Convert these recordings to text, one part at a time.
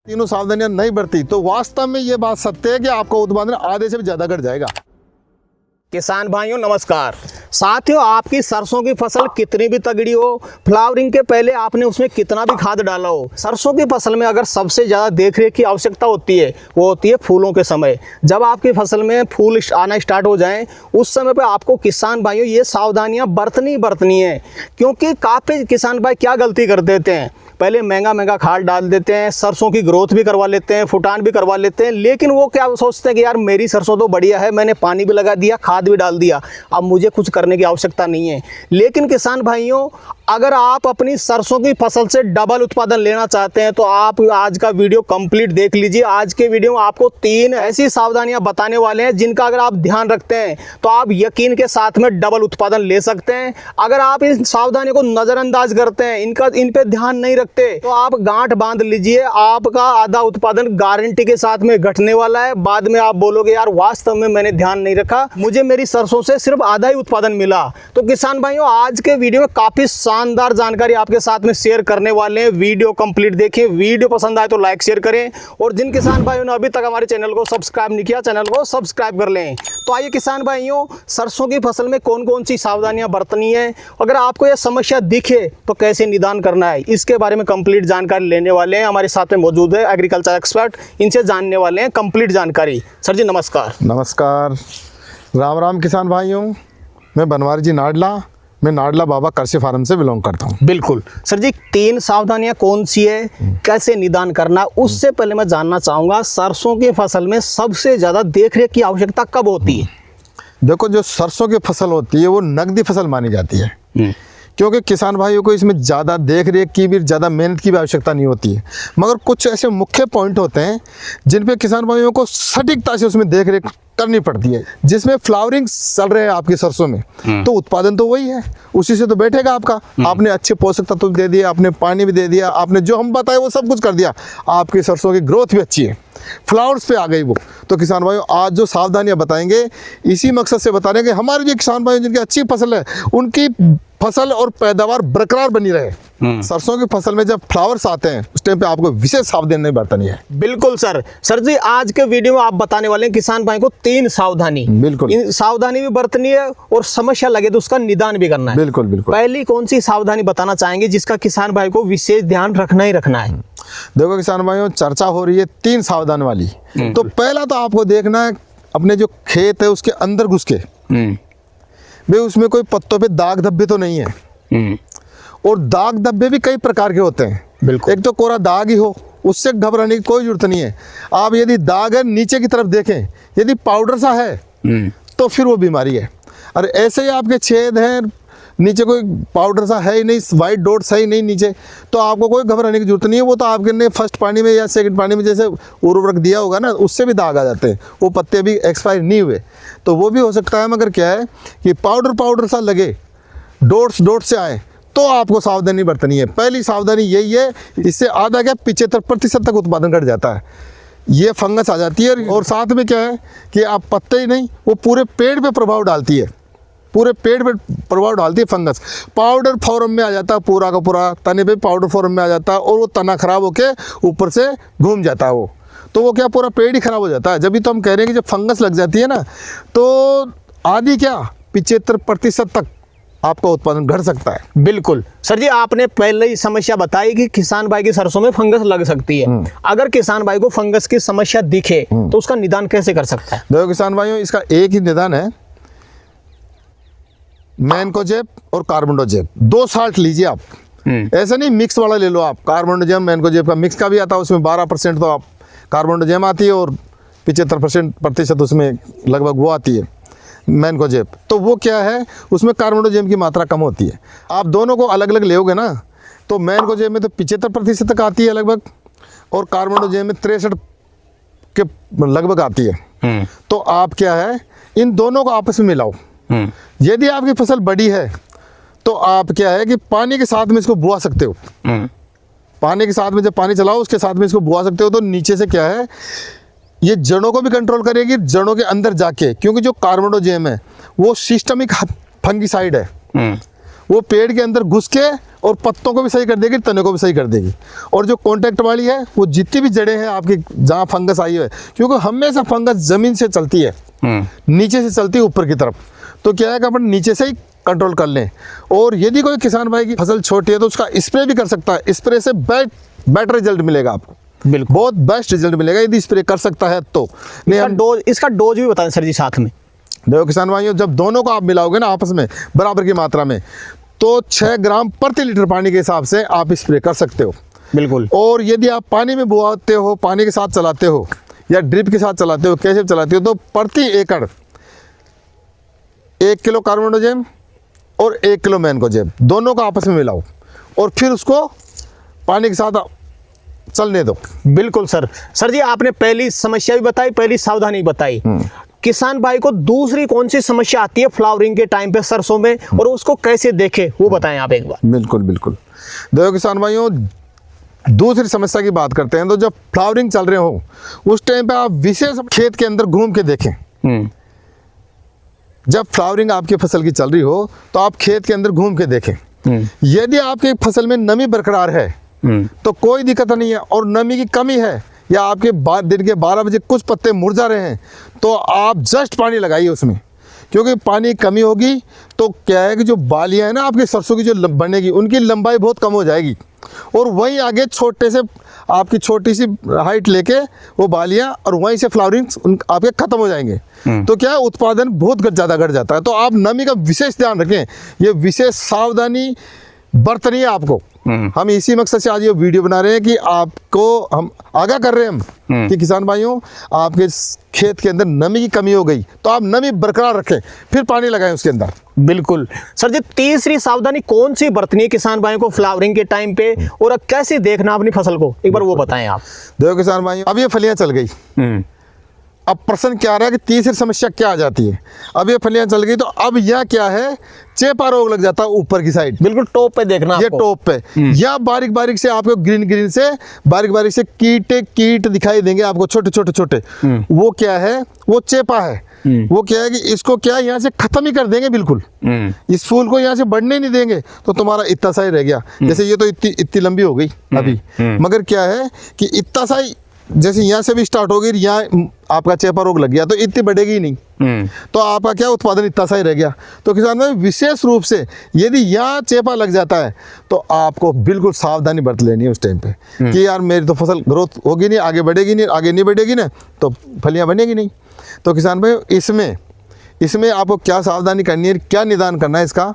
तीनों सावधानियां नहीं बरती तो वास्तव में ये बात सत्य है कि आपका उत्पादन आधे से भी ज्यादा घट जाएगा। किसान भाइयों नमस्कार। साथियों, आपकी सरसों की फसल कितनी भी तगड़ी हो, फ्लावरिंग के पहले आपने उसमें कितना भी खाद डाला हो, सरसों की फसल में अगर सबसे ज़्यादा देखरेख की आवश्यकता होती है वो होती है फूलों के समय। जब आपकी फसल में फूल आना स्टार्ट हो जाएं उस समय पे आपको किसान भाइयों ये सावधानियां बरतनी है। क्योंकि काफ़ी किसान भाई क्या गलती कर देते हैं, पहले महंगा खाद डाल देते हैं, सरसों की ग्रोथ भी करवा लेते हैं, फुटान भी करवा लेते हैं, लेकिन वो क्या सोचते हैं कि यार मेरी सरसों तो बढ़िया है, मैंने पानी भी लगा दिया, खाद भी डाल दिया, अब मुझे कुछ करने की आवश्यकता नहीं है। लेकिन किसान भाइयों, अगर आप अपनी सरसों की फसल से डबल उत्पादन लेना चाहते हैं तो आप आज का वीडियो कंप्लीट देख लीजिए। आज के वीडियो में आपको 3 ऐसी सावधानियां बताने वाले हैं जिनका अगर आप ध्यान रखते हैं तो आप यकीन के साथ में डबल उत्पादन ले सकते हैं। अगर आप इन सावधानियों को नज़रअंदाज करते हैं, इन पे ध्यान नहीं रखते तो आप गांठ बांध लीजिए, आपका आधा उत्पादन गारंटी के साथ में घटने वाला है। बाद में आप बोलोगे यार वास्तव में मैंने ध्यान नहीं रखा, मुझे मेरी सरसों से सिर्फ आधा ही उत्पादन मिला। तो किसान भाइयों, आज के वीडियो में काफी शानदार जानकारी आपके साथ में शेयर करने वाले हैं। वीडियो कंप्लीट देखें, वीडियो पसंद आए तो लाइक शेयर करें, और जिन किसान भाइयों ने अभी तक हमारे चैनल को सब्सक्राइब नहीं किया, चैनल को सब्सक्राइब कर लें। तो आइए किसान भाइयों, सरसों की फसल में कौन कौन सी सावधानियां बरतनी है, अगर आपको यह समस्या दिखे तो कैसे निदान करना है, इसके बारे में कंप्लीट जानकारी लेने वाले हैं। हमारे साथ में मौजूद है एग्रीकल्चर एक्सपर्ट, इनसे जानने वाले हैं कंप्लीट जानकारी। सर जी नमस्कार। नमस्कार, राम राम किसान भाइयों। मैं बनवारी जी नाडला, मैं नाडला बाबा कृषि फार्म से बिलोंग करता हूँ। बिल्कुल सर जी, 3 सावधानियां कौन सी है, कैसे निदान करना, उससे पहले मैं जानना चाहूँगा सरसों की फसल में सबसे ज़्यादा देखरेख की आवश्यकता कब होती है? देखो, जो सरसों की फसल होती है वो नगदी फसल मानी जाती है, क्योंकि किसान भाइयों को इसमें ज़्यादा देख रेख की भी, ज़्यादा मेहनत की भी आवश्यकता नहीं होती है। मगर कुछ ऐसे मुख्य पॉइंट होते हैं जिन पे किसान भाइयों को सटीकता से उसमें देख रेख करनी पड़ती है। जिसमें फ्लावरिंग चल रहे हैं आपकी सरसों में, तो उत्पादन तो वही है, उसी से तो बैठेगा आपका। आपने अच्छे पोषक तत्व दे दिए, आपने पानी भी दे दिया, आपने जो हम बताए वो सब कुछ कर दिया, आपकी सरसों की ग्रोथ भी अच्छी है, फ्लावर्स पे आ गई वो। तो किसान भाइयों, आज जो सावधानियां बताएंगे इसी मकसद से बता रहे हैं कि हमारे जो किसान भाई जिनकी अच्छी फसल है उनकी फसल और पैदावार बरकरार बनी रहे। सरसों की फसल में जब फ्लावर्स आते हैं उस टाइम पे आपको विशेष सावधानी बरतनी है। बिल्कुल सर जी, आज के वीडियो में आप बताने वाले हैं किसान भाई को 3 सावधानी। बिल्कुल, इन सावधानी भी बरतनी है और समस्या लगे तो उसका निदान भी करना है। बिल्कुल बिल्कुल। पहली कौन सी सावधानी बताना चाहेंगे जिसका किसान भाई को विशेष ध्यान रखना ही रखना है? देखो किसान भाइयों, चर्चा हो रही है 3 सावधान वाली। तो पहला तो आपको देखना है अपने जो खेत है उसके अंदर घुस के भाई उसमें कोई पत्तों पे दाग धब्बे तो नहीं है। और दाग धब्बे भी कई प्रकार के होते हैं। बिल्कुल, एक तो कोरा दाग ही हो, उससे घबराने की कोई जरूरत नहीं है। आप यदि दाग है नीचे की तरफ देखें, यदि पाउडर सा है तो फिर वो बीमारी है। अरे ऐसे ही आपके छेद हैं, नीचे कोई पाउडर सा है ही नहीं, वाइट डॉट्स है ही नहीं नीचे, तो आपको कोई घबराने की जरूरत नहीं है। वो तो आपके ने फर्स्ट पानी में या सेकंड पानी में जैसे उर्वरक दिया होगा ना, उससे भी दाग आ जाते हैं, वो पत्ते भी एक्सपायर नहीं हुए, तो वो भी हो सकता है। मगर क्या है कि पाउडर सा लगे, डॉट्स से आए, तो आपको सावधानी बरतनी है। पहली सावधानी यही है, इससे आधा क्या 75% तक उत्पादन घट जाता है, ये फंगस आ जाती है। और साथ में क्या है कि आप पत्ते ही नहीं, वो पूरे पेड़ पे प्रभाव डालती है, पूरे पेड़ पे प्रभाव डालती है फंगस। पाउडर फॉर्म में आ जाता है, पूरा का पूरा तने पे पाउडर फॉर्म में आ जाता है, और वो तना खराब होके ऊपर से घूम जाता है वो, तो वो क्या पूरा पेड़ ही खराब हो जाता है। जब भी तो हम कह रहे हैं कि जब फंगस लग जाती है ना, तो आधी क्या 75% तक आपका उत्पादन घट सकता है। बिल्कुल सर जी, आपने पहले ही समस्या बताई कि किसान भाई की सरसों में फंगस लग सकती है। अगर किसान भाई को फंगस की समस्या दिखे तो उसका निदान कैसे कर सकता है? देखो किसान भाइयों, इसका एक ही निदान है, मैनकोजेब और कार्बोनडोजेब 2 साल्ट लीजिए आप। ऐसा नहीं मिक्स वाला ले लो आप, कार्बोनडोजेब मैनकोजेब का मिक्स का भी आता है, उसमें 12% तो आप कार्बोनडोजेब आती है और 75% उसमें लगभग वो आती है मैनकोजेब। तो वो क्या है, उसमें कार्बोनडोजेब की मात्रा कम होती है। आप दोनों को अलग अलग लेओगे ना, तो मैनकोजेब में तो 75% तक आती है लगभग, और कार्बोनडोजेब में 63 के लगभग आती है। तो आप क्या है, इन दोनों को आपस में मिलाओ। यदि आपकी फसल बड़ी है तो आप क्या है कि पानी के साथ में इसको बुआ सकते हो। पानी के साथ में जब पानी चलाओ उसके साथ में इसको बुआ सकते हो, तो नीचे से क्या है, ये जड़ों को भी कंट्रोल करेगी, जड़ों के अंदर जाके, क्योंकि जो कार्बोनडोजेम है वो सिस्टमिक फंगिसाइड है, वो पेड़ के अंदर घुस के और पत्तों को भी सही कर देगी, तने को भी सही कर देगी। और जो कॉन्टैक्ट वाली है वो जितनी भी जड़ें हैं आपकी जहाँ फंगस आई है, क्योंकि हमेशा फंगस ज़मीन से चलती है, नीचे से चलती है ऊपर की तरफ, तो क्या है कि अपन नीचे से ही कंट्रोल कर लें। और यदि कोई किसान भाई की फसल छोटी है तो उसका स्प्रे भी कर सकता है, स्प्रे से बेटर रिजल्ट मिलेगा आपको, बिल्कुल बहुत बेस्ट रिजल्ट मिलेगा यदि स्प्रे कर सकता है तो। नहीं हम इसका डोज भी बताएं सर जी साथ में। देखो किसान भाइयों, जब दोनों को आप मिलाओगे ना आपस में बराबर की मात्रा में, तो 6 ग्राम प्रति लीटर पानी के हिसाब से आप स्प्रे कर सकते हो। बिल्कुल। और यदि आप पानी में बुआते हो, पानी के साथ चलाते हो या ड्रिप के साथ चलाते हो, कैसे चलाते हो, तो प्रति एकड़ 1 किलो कार्बोनोजेम और 1 किलो मैनकोजेब दोनों को आपस में मिलाओ और फिर उसको पानी के साथ चलने दो। बिल्कुल सर। सर जी आपने पहली समस्या भी बताई, पहली सावधानी बताई। किसान भाई को दूसरी कौन सी समस्या आती है फ्लावरिंग के टाइम पे सरसों में, और उसको कैसे देखे वो बताएं आप एक बार। बिल्कुल बिल्कुल। देखो किसान भाइयों, दूसरी समस्या की बात करते हैं तो जब फ्लावरिंग चल रहे हो उस टाइम पे आप विशेष खेत के अंदर घूम के देखें। जब फ्लावरिंग आपकी फसल की चल रही हो तो आप खेत के अंदर घूम के देखें। यदि आपकी फसल में नमी बरकरार है तो कोई दिक्कत नहीं है, और नमी की कमी है या आपके दिन के 12 बजे कुछ पत्ते मुरझा रहे हैं तो आप जस्ट पानी लगाइए उसमें, क्योंकि पानी की कमी होगी तो क्या है कि जो बालियां हैं ना आपके सरसों की जो बनेगी उनकी लंबाई बहुत कम हो जाएगी, और वहीं आगे छोटे से आपकी छोटी सी हाइट लेके वो बालियां और वहीं से फ्लावरिंग आपके खत्म हो जाएंगे। तो क्या है, उत्पादन बहुत ज़्यादा घट जाता है। तो आप नमी का विशेष ध्यान रखें, ये विशेष सावधानी बरतनी है आपको। हम इसी मकसद से आज ये वीडियो बना रहे हैं कि आपको हम आगाह कर रहे हैं हम कि किसान भाइयों, आपके खेत के अंदर नमी की कमी हो गई तो आप नमी बरकरार रखें, फिर पानी लगाएं उसके अंदर। बिल्कुल सर जी। तीसरी सावधानी कौन सी बरतनी है किसान भाइयों को फ्लावरिंग के टाइम पे, और कैसे देखना अपनी फसल को, एक बार वो बताएं आप। देखो किसान भाइयों, अब ये फलियां चल गई, अब प्रश्न क्या आ रहा है कि तीसरी समस्या क्या आ जाती है। अब ये फलियां चल गई तो अब यह क्या है, चेपा रोग लग जाता है ऊपर की साइड, बिल्कुल टॉप पे देखना ये आपको। टॉप पे, या बारीक बारीक से आपको ग्रीन से बारीक बारीक से कीट दिखाई देंगे आपको, छोटे छोटे छोटे। वो क्या है, वो चेपा है। वो क्या है कि इसको क्या यहाँ से खत्म ही कर देंगे बिल्कुल, इस फूल को यहाँ से बढ़ने नहीं देंगे, तो तुम्हारा इतना सा ही रह गया। जैसे ये तो इतनी लंबी हो गई अभी, मगर क्या है कि इतना सा ही, जैसे यहाँ से भी स्टार्ट होगी, यहाँ आपका चेपा रोग लग गया तो इतनी बढ़ेगी ही नहीं, तो आपका क्या उत्पादन इतना सा ही रह गया। तो किसान में विशेष रूप से यदि यहाँ चेपा लग जाता है तो आपको बिल्कुल सावधानी बरत लेनी है उस टाइम पे कि यार मेरी तो फसल ग्रोथ होगी नहीं, आगे बढ़ेगी नहीं, आगे नहीं बढ़ेगी ना तो फलियाँ बनेगी नहीं। तो किसान भाई इसमें आपको क्या सावधानी करनी है, क्या निदान करना है इसका,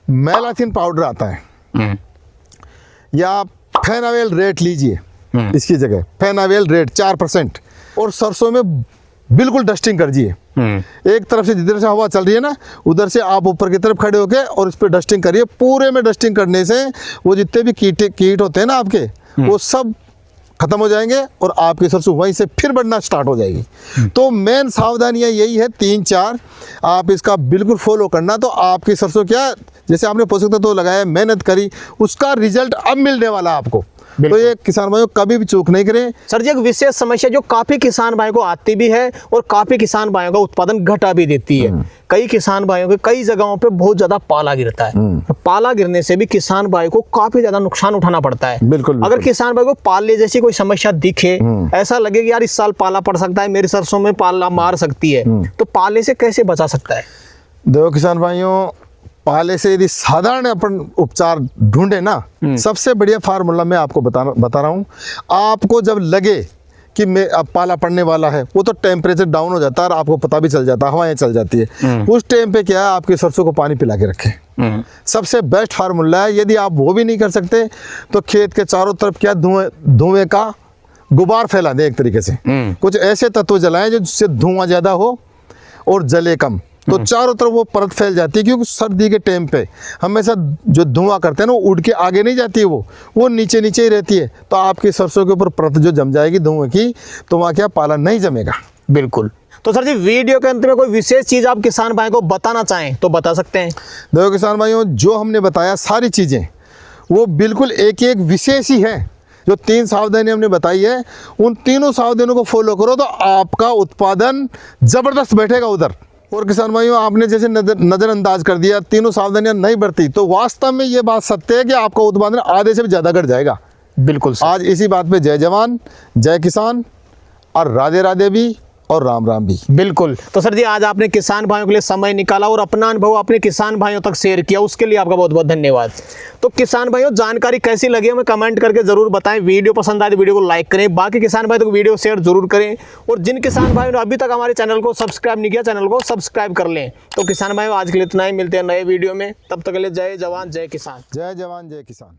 मेलाथिन पाउडर आता है या फेनावेल रेट लीजिए इसकी जगह, फेनावेल रेट 4%, और सरसों में बिल्कुल डस्टिंग कर दीजिए। एक तरफ से जिधर से हवा चल रही है ना उधर से आप ऊपर की तरफ खड़े होके और इस पर डस्टिंग करिए। पूरे में डस्टिंग करने से वो जितने भी कीट होते हैं ना आपके, वो सब खत्म हो जाएंगे और आपकी सरसों वहीं से फिर बढ़ना स्टार्ट हो जाएगी। तो मेन सावधानियां यही है 3-4, आप इसका बिल्कुल फॉलो करना, तो आपकी सरसों क्या, जैसे आपने पोषक तत्व लगाया, मेहनत करी, उसका रिजल्ट अब मिलने वाला आपको। तो ये किसान भाइयों कभी भी चूक नहीं करें। सर जी एक विशेष समस्या जो काफी किसान भाइयों को आती भी है और काफी किसान भाइयों का उत्पादन घटा भी देती है। कई किसान भाइयों के कई जगहों पे बहुत ज्यादा पाला गिरता है। पाला गिरने से भी किसान भाई को काफी ज्यादा नुकसान उठाना पड़ता है। बिल्कुल। अगर किसान भाई को पाले जैसी कोई समस्या दिखे, ऐसा लगे कि यार इस साल पाला पड़ सकता है, मेरी सरसों में पाला मार सकती है, तो पाले से कैसे बचा सकता है? देखो किसान भाइयों, पाले से यदि साधारण अपन उपचार ढूंढे ना, सबसे बढ़िया फार्मूला मैं आपको बता रहा हूँ। आपको जब लगे कि मैं अब पाला पड़ने वाला है, वो तो टेम्परेचर डाउन हो जाता है और आपको पता भी चल जाता है, हवाएं चल जाती है, उस टाइम पे क्या है, आपके सरसों को पानी पिला के रखें। सबसे बेस्ट फार्मूला है। यदि आप वो भी नहीं कर सकते तो खेत के चारों तरफ क्या धुएं का गुबार फैला दें, एक तरीके से कुछ ऐसे तत्व जलाएं जिससे धुआं ज्यादा हो और जले कम, तो चारों तरफ वो परत फैल जाती है। क्योंकि सर्दी के टाइम पे हमेशा जो धुआं करते हैं ना, वो उड़ के आगे नहीं जाती है, वो नीचे नीचे ही रहती है। तो आपकी सरसों के ऊपर परत जो जम जाएगी धुएं की, तो वहाँ क्या पाला नहीं जमेगा। बिल्कुल। तो सर जी वीडियो के अंत में कोई विशेष चीज आप किसान भाई को बताना चाहें तो बता सकते हैं। देखो किसान भाइयों, जो हमने बताया सारी चीजें वो बिल्कुल एक एक विशेष ही है। जो 3 सावधानी हमने बताई है, उन तीनों सावधानियों को फॉलो करो तो आपका उत्पादन जबरदस्त बैठेगा उधर। और किसान भाइयों, आपने जैसे नज़रअंदाज कर दिया, तीनों सावधानियां नहीं बरती, तो वास्तव में ये बात सत्य है कि आपका उत्पादन आधे से भी ज़्यादा घट जाएगा। बिल्कुल सर। आज इसी बात पे जय जवान, जय किसान और राधे राधे भी और राम राम भी। बिल्कुल। तो सर जी, आज आपने किसान भाइयों के लिए समय निकाला और अपना अनुभव अपने किसान भाइयों तक शेयर किया, उसके लिए आपका बहुत बहुत धन्यवाद। तो किसान भाइयों, जानकारी कैसी लगी हमें कमेंट करके जरूर बताएं। वीडियो पसंद आए तो वीडियो को लाइक करें, बाकी किसान भाई तो वीडियो शेयर जरूर करें, और जिन किसान भाइयों ने अभी तक हमारे चैनल को सब्सक्राइब नहीं किया, चैनल को सब्सक्राइब कर लें। तो किसान भाइयों, आज के लिए इतना ही, मिलते हैं नए वीडियो में, तब तक के लिए जय जवान जय किसान। जय जवान जय किसान।